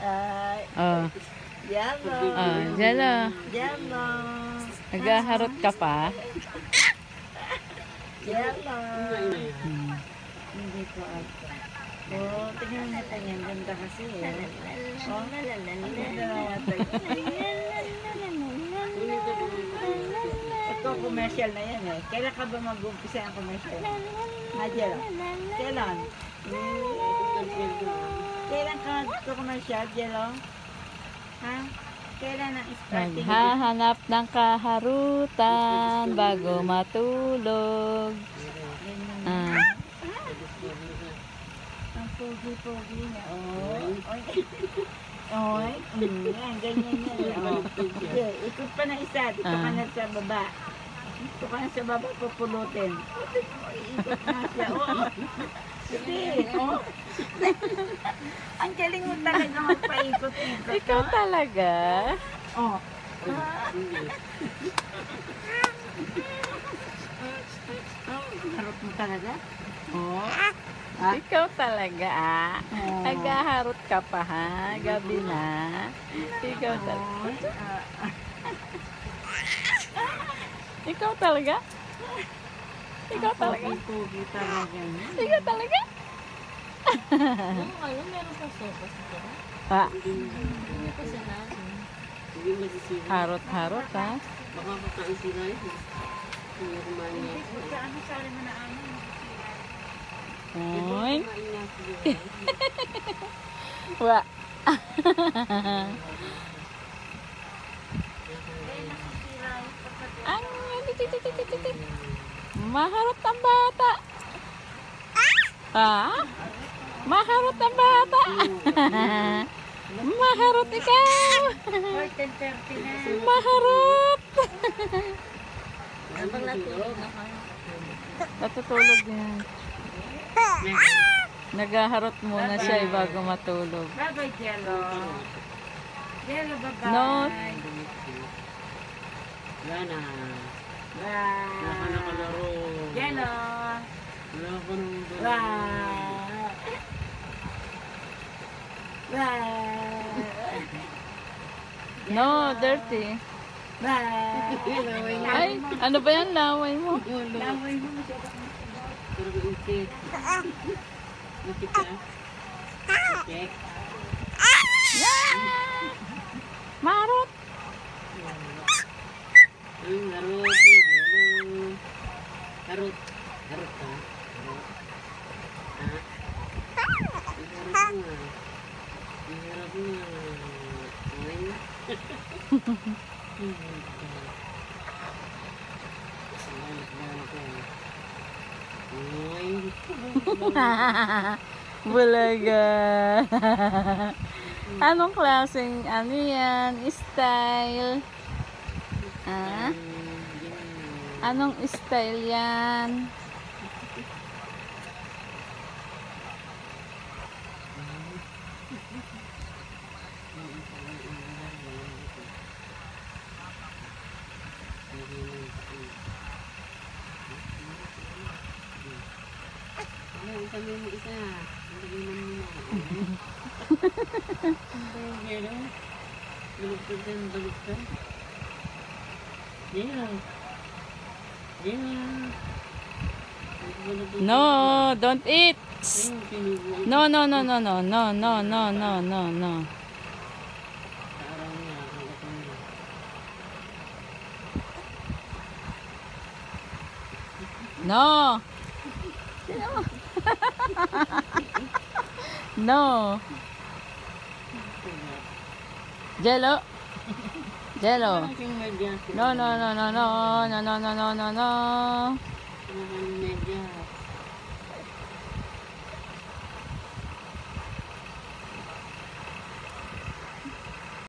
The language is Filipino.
Ay, Oh. yellow. Oh, Jello. Yellow. Naghaharot ka pa? Yellow. Hmm. Hindi ko ako. Oh, tingnan niya tayo. Ang ganda kasi eh. Oh, ito commercial na yan eh. Kailan ka ba mag-umpisa ang commercial? Jello. Kailan? Kailan ka commercial, Jello? Ha? Kailan ang starting? Maghahanap ng kaharutan bago matulog. Ah. Ang pogi-pogi niya. Oy. Oy. Yan, ganyan yan. Oh. Sige, ikot pa na isa. Dito ka na sa baba. Dito ka na sa baba, pupulutin. Ikot na siya. Oh. Sige. Oh. Ang galing mo talaga magpaikot-ikot. Ikaw talaga? Oh. Harap mo talaga? Oh. Ikaw talaga ah. Oh. Naghaharot ka pa ha. Gabi na. Ikaw talaga. Ikaw talaga? Ikaw talaga? Pogi talaga. Ikaw talaga? Ano, meron pa sopa sa kanya? Ha? Hindi pa sila. Hindi masisira. Harot-harot ha. Baka makain sila yun. Hindi kumain niya. Ano sali mo na ano? Oy. Kumain niya sila. Wa. Ang maharot ang bata. Ha? Maharot ang bata. Maharot ikaw. 10:30 na. Maharot. Habang natulog na kayo. Natutulog yan. Naghaharot muna siya bago matulog. Bye-bye, Jello. Jello, bye-bye. No. Wala na. Bye. Wala ka nakalaro. Jello. Wala ka nung Bye. Bye. No, dirty. Bye. Ay, ano ba yan? Laway mo. Laway mo masyadong. Pero ikit. Ikit ka. Check. Marot. Ang harot. Harot. Harot. Harot ka. Harot. Ha? Iharap nga. Iharap nga. Ay. Bulaga. Anong klaseng ano yan? Style? Ah? Anong style yan? Sabi mo isa. Sabi mo muna. Gano'n? Baliktad yan, baliktad. Yan. Yan. No, don't eat. No, no, no, no, no, no, no, no, no, no, no. No. No. Jello. Jello. No, no, no, no, no, no, no, no, no, no, no.